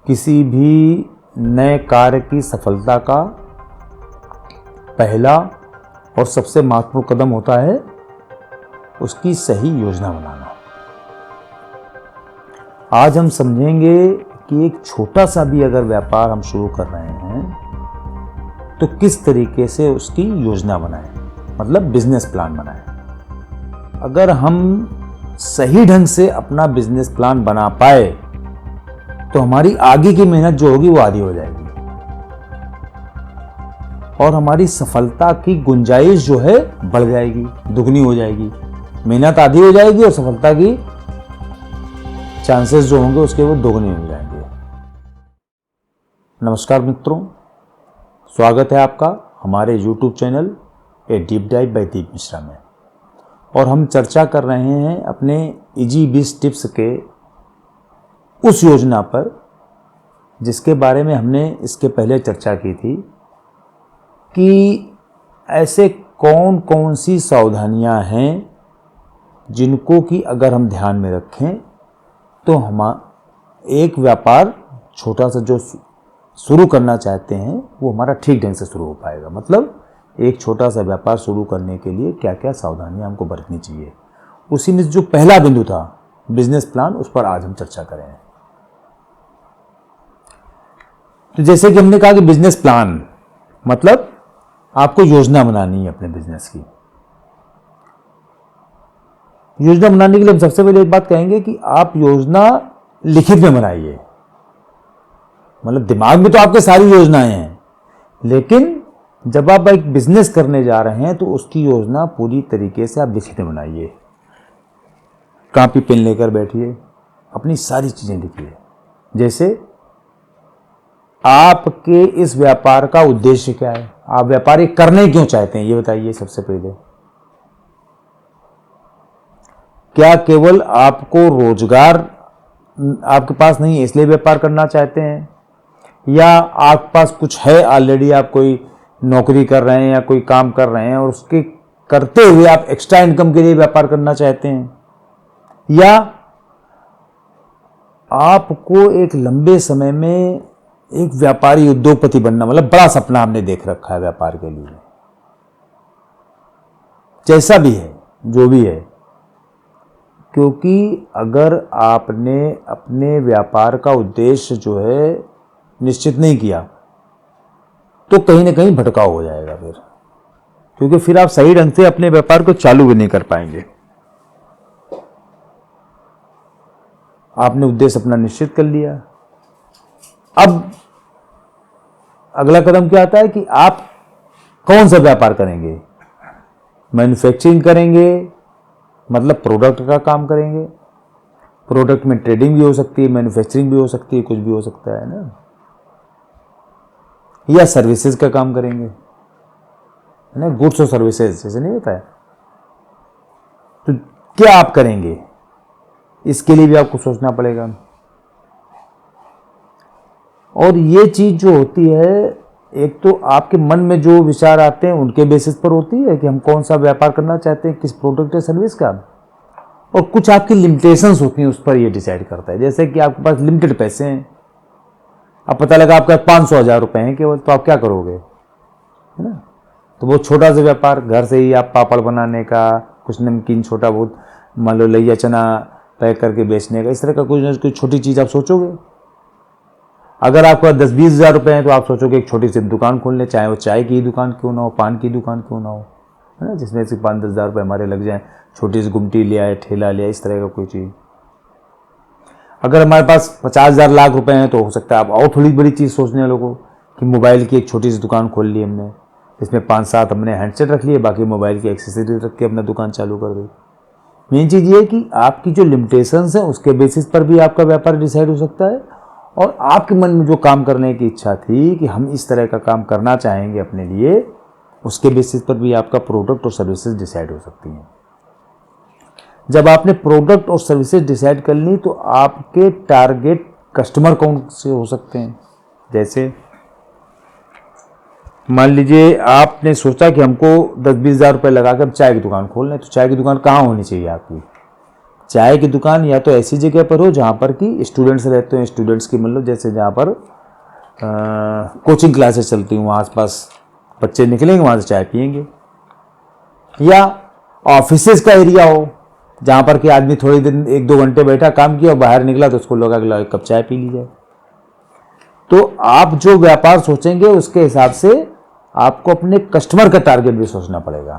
किसी भी नए कार्य की सफलता का पहला और सबसे महत्वपूर्ण कदम होता है उसकी सही योजना बनाना। आज हम समझेंगे कि एक छोटा सा भी अगर व्यापार हम शुरू कर रहे हैं तो किस तरीके से उसकी योजना बनाएं, मतलब बिजनेस प्लान बनाएं। अगर हम सही ढंग से अपना बिजनेस प्लान बना पाए तो हमारी आगे की मेहनत जो होगी वो आधी हो जाएगी और हमारी सफलता की गुंजाइश जो है बढ़ जाएगी, दुगनी हो जाएगी। मेहनत आधी हो जाएगी और सफलता की चांसेस जो होंगे उसके वो दोगुने हो जाएंगे। नमस्कार मित्रों, स्वागत है आपका हमारे YouTube channel a deep dive by Deep Mishra में। और हम चर्चा कर रहे हैं अपने इजी बिज टिप्स के उस योजना पर जिसके बारे में हमने इसके पहले चर्चा की थी कि ऐसे कौन कौन सी सावधानियां हैं जिनको कि अगर हम ध्यान में रखें तो हम एक व्यापार छोटा सा जो शुरू करना चाहते हैं वो हमारा ठीक ढंग से शुरू हो पाएगा। मतलब एक छोटा सा व्यापार शुरू करने के लिए क्या क्या सावधानियां हमको बरतनी चाहिए, उसी में जो पहला बिंदु था बिजनेस प्लान, उस पर आज हम चर्चा करें। तो जैसे कि हमने कहा कि बिजनेस प्लान मतलब आपको योजना बनानी है अपने बिजनेस की। योजना बनाने के लिए हम सबसे पहले एक बात कहेंगे कि आप योजना लिखित में बनाइए। मतलब दिमाग में तो आपके सारी योजनाएं हैं, लेकिन जब आप एक बिजनेस करने जा रहे हैं तो उसकी योजना पूरी तरीके से आप लिखित में बनाइए। कॉपी पेन लेकर बैठिए, अपनी सारी चीजें लिखिए। जैसे आपके इस व्यापार का उद्देश्य क्या है, आप व्यापार ये करने क्यों चाहते हैं, ये बताइए सबसे पहले। क्या केवल आपको रोजगार आपके पास नहीं है इसलिए व्यापार करना चाहते हैं, या आपके पास कुछ है ऑलरेडी, आप कोई नौकरी कर रहे हैं या कोई काम कर रहे हैं और उसके करते हुए आप एक्स्ट्रा इनकम के लिए व्यापार करना चाहते हैं, या आपको एक लंबे समय में एक व्यापारी उद्योगपति बनना, मतलब बड़ा सपना आपने देख रखा है व्यापार के लिए। जैसा भी है, जो भी है, क्योंकि अगर आपने अपने व्यापार का उद्देश्य जो है निश्चित नहीं किया तो कहीं ना कहीं भटकाव हो जाएगा फिर, क्योंकि फिर आप सही ढंग से अपने व्यापार को चालू भी नहीं कर पाएंगे। आपने उद्देश्य अपना निश्चित कर लिया, अब अगला कदम क्या आता है कि आप कौन सा व्यापार करेंगे। मैन्युफैक्चरिंग करेंगे, मतलब प्रोडक्ट का काम करेंगे। प्रोडक्ट में ट्रेडिंग भी हो सकती है, मैन्युफैक्चरिंग भी हो सकती है, कुछ भी हो सकता है ना। या सर्विसेज का काम करेंगे, है ना, गुड्स और सर्विसेज, जैसे नहीं होता है। तो क्या आप करेंगे, इसके लिए भी आपको सोचना पड़ेगा। और ये चीज जो होती है, एक तो आपके मन में जो विचार आते हैं उनके बेसिस पर होती है कि हम कौन सा व्यापार करना चाहते हैं, किस प्रोडक्ट या सर्विस का, और कुछ आपकी लिमिटेशंस होती हैं, उस पर ये डिसाइड करता है। जैसे कि आपके पास लिमिटेड पैसे हैं, अब पता लगा आपका 500,000 रुपए हैं केवल, तो आप क्या करोगे, है ना। तो वो छोटा सा व्यापार, घर से ही आप पापड़ बनाने का, कुछ नमकीन छोटा बहुत, मान लो लैया चना पैक करके बेचने का, इस तरह का कुछ ना कुछ छोटी चीज आप सोचोगे। अगर आपका 10-20 हज़ार रुपए हैं तो आप सोचोगे एक छोटी सी दुकान खोल ले, चाहे वो चाय की दुकान क्यों ना हो, पान की दुकान क्यों ना हो, है ना, जिसमें से 5-10 हज़ार रुपये हमारे लग जाए। छोटी सी गुमटी ले आए, ठेला ले आए, इस तरह का कोई चीज़। अगर हमारे पास 50,000 लाख रुपए हैं तो हो सकता है आप और थोड़ी बड़ी चीज़ सोचने लगो कि मोबाइल की एक छोटी सी दुकान खोल ली हमने, इसमें 5-7 हमने हैंडसेट रख लिए, बाकी मोबाइल की एक्सेसरीज रख के अपना दुकान चालू कर दी। मेन चीज़ ये है कि आपकी जो लिमिटेशंस हैं उसके बेसिस पर भी आपका व्यापार डिसाइड हो सकता है, और आपके मन में जो काम करने की इच्छा थी कि हम इस तरह का काम करना चाहेंगे अपने लिए, उसके बेसिस पर भी आपका प्रोडक्ट और सर्विसेज डिसाइड हो सकती हैं। जब आपने प्रोडक्ट और सर्विसेज डिसाइड कर ली तो आपके टारगेट कस्टमर कौन से हो सकते हैं। जैसे मान लीजिए आपने सोचा कि हमको 10-20 हज़ार रुपये लगाकर चाय की दुकान खोलना है, तो चाय की दुकान कहाँ होनी चाहिए आपकी, चाय की दुकान या तो ऐसी जगह पर हो जहाँ पर कि स्टूडेंट्स रहते हैं, स्टूडेंट्स की मतलब जैसे जहाँ पर कोचिंग क्लासेस चलती हूँ, आसपास बच्चे निकलेंगे वहाँ से चाय पियेंगे। या ऑफिसेज का एरिया हो जहाँ पर कि आदमी थोड़ी दिन 1-2 घंटे बैठा काम किया और बाहर निकला तो उसको लगा कि एक कप चाय पी ली जाए। तो आप जो व्यापार सोचेंगे उसके हिसाब से आपको अपने कस्टमर का टारगेट भी सोचना पड़ेगा,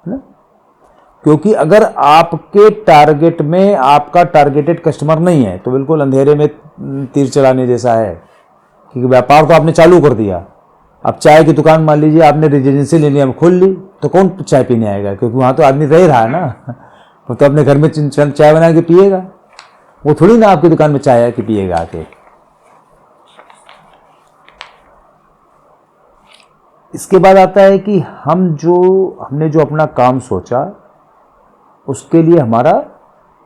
है ना? क्योंकि अगर आपके टारगेट में आपका टारगेटेड कस्टमर नहीं है तो बिल्कुल अंधेरे में तीर चलाने जैसा है। क्योंकि व्यापार तो आपने चालू कर दिया, अब चाय की दुकान मान लीजिए आपने रेजिडेंशियल एरिया में खोल ली तो कौन चाय पीने आएगा, क्योंकि वहाँ तो आदमी रह रहा है ना, वो तो अपने घर में चाय बना के पिएगा, वो थोड़ी ना आपकी दुकान में चाय आके पिएगा आके। इसके बाद आता है कि हमने जो अपना काम सोचा उसके लिए हमारा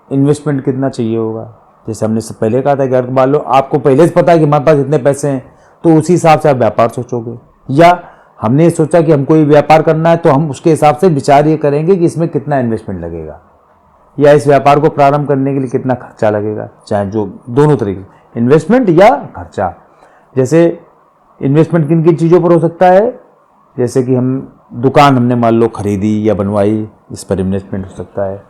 इन्वेस्टमेंट कितना चाहिए होगा। जैसे हमने से पहले कहा था कि अगर मान लो आपको पहले से पता है कि हमारे पास इतने पैसे हैं तो उसी हिसाब से आप व्यापार सोचोगे। या हमने सोचा कि हमको ये व्यापार करना है तो हम उसके हिसाब से विचार ये करेंगे कि इसमें कितना इन्वेस्टमेंट लगेगा या इस व्यापार को प्रारंभ करने के लिए कितना खर्चा लगेगा, चाहे जो दोनों तरीके इन्वेस्टमेंट या खर्चा। जैसे इन्वेस्टमेंट किन किन चीज़ों पर हो सकता है, जैसे कि हम दुकान हमने मान लो खरीदी या बनवाई, इस पर इन्वेस्टमेंट हो सकता है।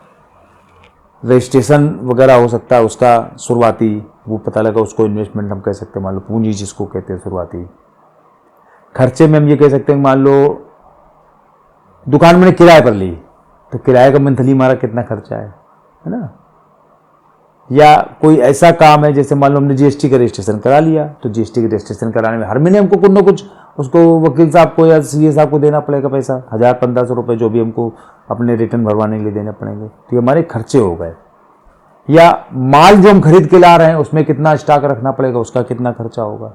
रजिस्ट्रेशन वगैरह हो सकता है उसका शुरुआती, वो पता लगा उसको इन्वेस्टमेंट हम कह सकते हैं, मान लो पूंजी जिसको कहते हैं शुरुआती। खर्चे में हम ये कह सकते हैं मान लो दुकान मैंने किराए पर ली तो किराए का मंथली हमारा कितना खर्चा है ना। या कोई ऐसा काम है जैसे मान लो हमने जीएसटी का रजिस्ट्रेशन करा लिया तो जीएसटी का रजिस्ट्रेशन कराने में हर महीने हमको कुछ ना कुछ उसको वकील साहब को या सीए साहब को देना पड़ेगा पैसा, 1000-1500 रुपये जो भी हमको अपने रिटर्न भरवाने के लिए देने पड़ेंगे, तो ये हमारे खर्चे हो गए। या माल जो हम खरीद के ला रहे हैं उसमें कितना स्टॉक रखना पड़ेगा, उसका कितना खर्चा होगा।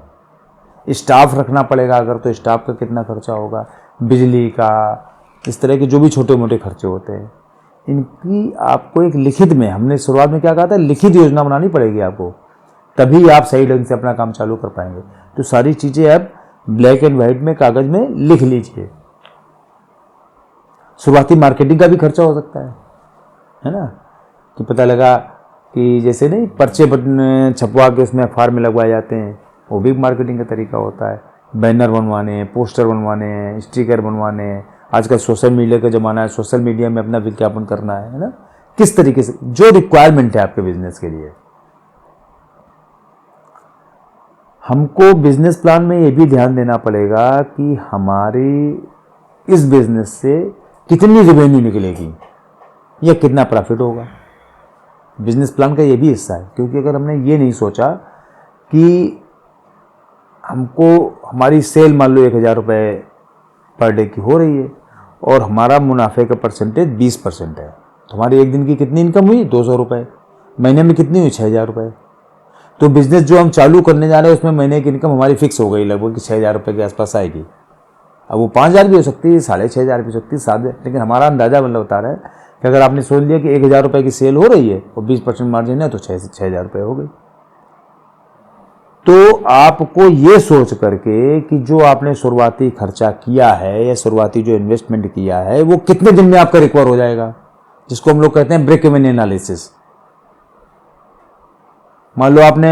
स्टाफ रखना पड़ेगा अगर तो स्टाफ का कितना खर्चा होगा, बिजली का, इस तरह के जो भी छोटे मोटे खर्चे होते हैं इनकी आपको एक लिखित में, हमने शुरुआत में क्या कहा था, लिखित योजना बनानी पड़ेगी आपको, तभी आप सही ढंग से अपना काम चालू कर पाएंगे। तो सारी चीज़ें आप ब्लैक एंड वाइट में कागज में लिख लीजिए। शुरुआती मार्केटिंग का भी खर्चा हो सकता है ना, कि पता लगा कि जैसे नहीं पर्चे छपवा के उसमें अखबार में लगवाए जाते हैं, वो भी मार्केटिंग का तरीका होता है। बैनर बनवाने हैं, पोस्टर बनवाने हैं, स्टिकर बनवाने हैं। आजकल सोशल मीडिया का ज़माना है, सोशल मीडिया में अपना विज्ञापन करना है ना, किस तरीके से जो रिक्वायरमेंट है आपके बिजनेस के लिए। हमको बिजनेस प्लान में ये भी ध्यान देना पड़ेगा कि हमारी इस बिजनेस से कितनी रेवेन्यू निकलेगी या कितना प्रॉफिट होगा। बिजनेस प्लान का ये भी हिस्सा है, क्योंकि अगर हमने ये नहीं सोचा कि हमको हमारी सेल मान लो 1000 रुपये पर डे की हो रही है और हमारा मुनाफे का परसेंटेज 20% है, तो हमारी एक दिन की कितनी इनकम हुई, 200 रुपये। महीने में कितनी हुई, 6000 रुपये। तो बिजनेस जो हम चालू करने जा रहे हैं उसमें महीने की इनकम हमारी फिक्स हो गई लगभग 6000 रुपये के आसपास आएगी। अब वो 5000 भी हो सकती है, 6500 भी हो सकती है, 7000, लेकिन हमारा अंदाजा मतलब बता रहा है कि अगर आपने सोच लिया कि 1000 रुपये की सेल हो रही है और 20% मार्जिन है तो 6000 रुपये हो गई। तो आपको ये सोच करके कि जो आपने शुरुआती खर्चा किया है या शुरुआती जो इन्वेस्टमेंट किया है वो कितने दिन में आपका रिकवर हो जाएगा, जिसको हम लोग कहते हैं ब्रेक इवन एनालिसिस। मान लो आपने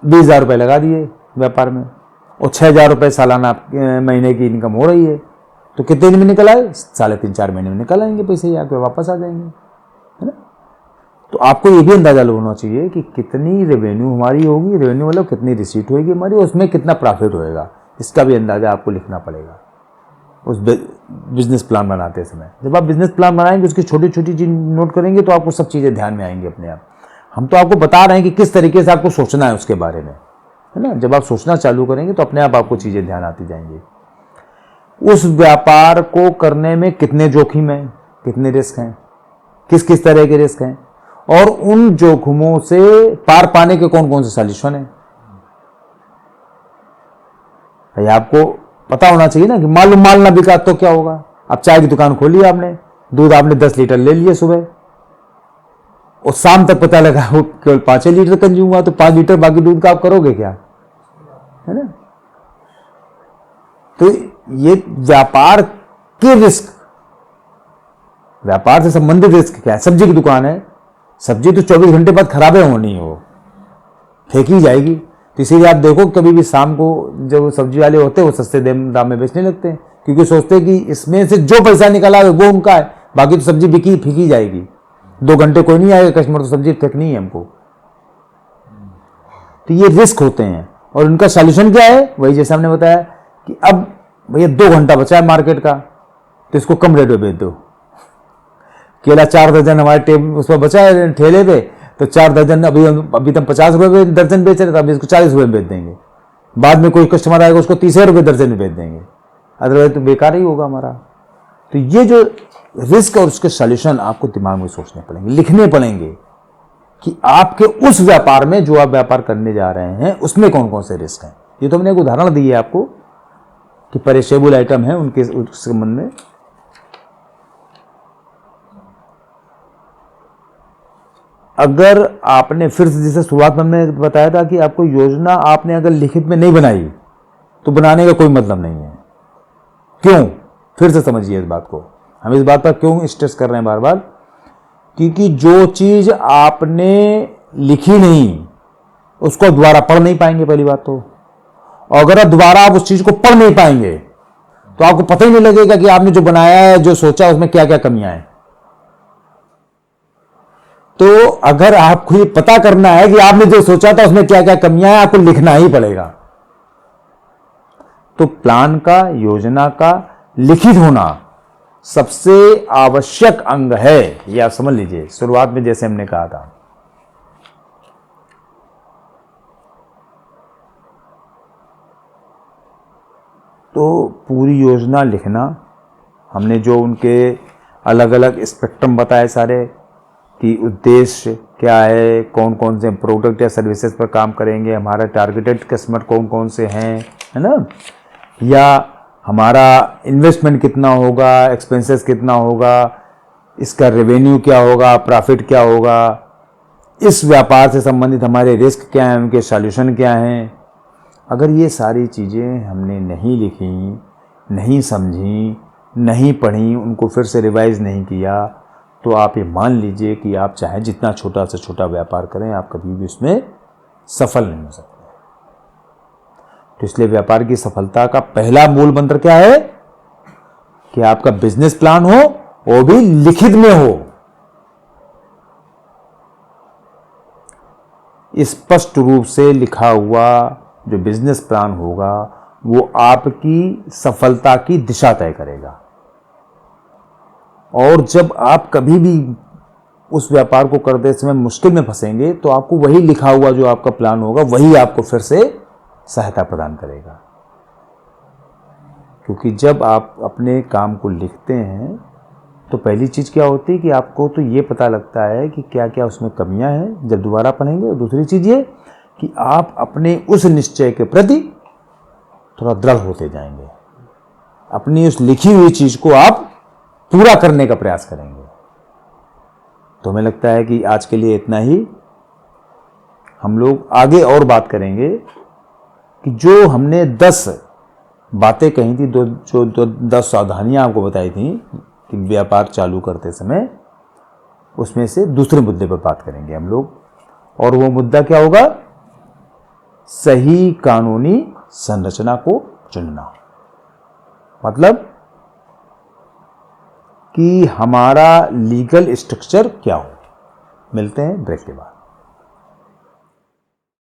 20,000 रुपये लगा दिए व्यापार में और 6000 रुपये सालाना महीने की इनकम हो रही है, तो कितने दिन में निकल आए, 3.5-4 महीने में निकल आएंगे पैसे, या आपके वापस आ जाएंगे, है ना। तो आपको ये भी अंदाजा होना चाहिए कि कितनी रेवेन्यू हमारी होगी, रेवेन्यू मतलब कितनी रिसीट होगी हमारी, उसमें कितना प्रॉफिट होएगा, इसका भी अंदाजा आपको लिखना पड़ेगा उस बिजनेस प्लान बनाते समय। जब आप बिजनेस प्लान बनाएंगे उसकी छोटी छोटी चीज नोट करेंगे तो आपको सब चीज़ें ध्यान में आएंगी अपने आप। हम तो आपको बता रहे हैं कि किस तरीके से आपको सोचना है उसके बारे में, है ना। जब आप सोचना चालू करेंगे तो अपने आप आपको चीज़ें ध्यान आती जाएंगी। उस व्यापार को करने में कितने जोखिम हैं, कितने रिस्क हैं, किस किस तरह के रिस्क हैं, और उन जोखिमों से पार पाने के कौन कौन से सॉल्यूशन हैं। भाई आपको पता होना चाहिए ना कि मालूम माल ना बिका तो क्या होगा। अब चाय की दुकान खोली आपने, दूध आपने 10 लीटर ले लिए सुबह और शाम तक पता लगा वो केवल 5 लीटर कंज्यूम हुआ, तो 5 लीटर बाकी दूध का आप करोगे क्या, है ना। तो ये व्यापार के रिस्क व्यापार से संबंधित रिस्क क्या है? सब्जी की दुकान है, सब्जी तो 24 घंटे बाद खराब है होनी है, वो फेंकी जाएगी। तो इसीलिए आप देखो कभी भी शाम को जो सब्जी वाले होते हैं वो सस्ते दाम में बेचने लगते हैं, क्योंकि सोचते हैं कि इसमें से जो पैसा निकला है वो उनका है, बाकी तो सब्जी बिकी फेंकी जाएगी, 2 घंटे कोई नहीं आएगा कस्टमर, तो सब्जी फेंकनी है हमको। तो ये रिस्क होते हैं, और उनका सॉल्यूशन क्या है? वही जैसे हमने बताया कि अब भैया 2 घंटा बचा है मार्केट का, तो इसको कम रेट में बेच दो। केला 4 दर्जन हमारे टेबल उस पर बचा है ठेले पे, तो 4 दर्जन अभी तो 50 रुपये दर्जन बेच रहे थे, अभी इसको 40 रुपये में बेच देंगे। बाद में कोई कस्टमर आएगा उसको 30 रुपये दर्जन में बेच देंगे, अदरवाइज तो बेकार ही होगा हमारा। तो ये जो रिस्क और उसके सॉल्यूशन आपको दिमाग में सोचने पड़ेंगे, लिखने पड़ेंगे कि आपके उस व्यापार में जो आप व्यापार करने जा रहे हैं उसमें कौन कौन से रिस्क हैं। ये तो हमने एक उदाहरण दी है आपको कि पेरिशेबल आइटम है उनके संबंध में। अगर आपने फिर से जैसे शुरुआत में हमने बताया था कि आपको योजना आपने अगर लिखित में नहीं बनाई तो बनाने का कोई मतलब नहीं है। क्यों? फिर से समझिए इस बात को, हम इस बात पर क्यों स्ट्रेस कर रहे हैं बार बार, क्योंकि जो चीज आपने लिखी नहीं उसको दोबारा पढ़ नहीं पाएंगे पहली बात तो, और अगर दोबारा आप उस चीज को पढ़ नहीं पाएंगे तो आपको पता ही नहीं लगेगा कि आपने जो बनाया है, जो सोचा, उसमें क्या क्या कमियां हैं। तो अगर आपको ये पता करना है कि आपने जो सोचा था उसमें क्या क्या कमियां हैं, आपको लिखना ही पड़ेगा। तो प्लान का, योजना का लिखित होना सबसे आवश्यक अंग है, यह आप समझ लीजिए। शुरुआत में जैसे हमने कहा था, तो पूरी योजना लिखना, हमने जो उनके अलग अलग स्पेक्ट्रम बताए सारे कि उद्देश्य क्या है, कौन कौन से प्रोडक्ट या सर्विसेज पर काम करेंगे, हमारा टारगेटेड कस्टमर कौन कौन से हैं, है ना, या हमारा इन्वेस्टमेंट कितना होगा, एक्सपेंसेस कितना होगा, इसका रेवेन्यू क्या होगा, प्रॉफिट क्या होगा, इस व्यापार से संबंधित हमारे रिस्क क्या हैं, उनके सॉल्यूशन क्या हैं। अगर ये सारी चीज़ें हमने नहीं लिखी, नहीं समझी, नहीं पढ़ी, उनको फिर से रिवाइज नहीं किया, तो आप ये मान लीजिए कि आप चाहे जितना छोटा से छोटा व्यापार करें, आप कभी भी उसमें सफल नहीं हो सकते। तो इसलिए व्यापार की सफलता का पहला मूल मंत्र क्या है कि आपका बिजनेस प्लान हो, वो भी लिखित में हो, स्पष्ट रूप से लिखा हुआ जो बिजनेस प्लान होगा वो आपकी सफलता की दिशा तय करेगा। और जब आप कभी भी उस व्यापार को करते समय मुश्किल में फंसेंगे तो आपको वही लिखा हुआ जो आपका प्लान होगा वही आपको फिर से सहायता प्रदान करेगा। क्योंकि जब आप अपने काम को लिखते हैं तो पहली चीज़ क्या होती है कि आपको तो ये पता लगता है कि क्या क्या उसमें कमियां हैं जब दोबारा पढ़ेंगे, और दूसरी चीज़ ये कि आप अपने उस निश्चय के प्रति थोड़ा दृढ़ होते जाएंगे, अपनी उस लिखी हुई चीज़ को आप पूरा करने का प्रयास करेंगे। तो हमें लगता है कि आज के लिए इतना ही। हम लोग आगे और बात करेंगे कि जो हमने 10 बातें कही थी, जो 10 सावधानियां आपको बताई थी कि व्यापार चालू करते समय, उसमें से दूसरे मुद्दे पर बात करेंगे हम लोग। और वो मुद्दा क्या होगा? सही कानूनी संरचना को चुनना। मतलब कि हमारा लीगल स्ट्रक्चर क्या हो। मिलते हैं ब्रेक के बाद।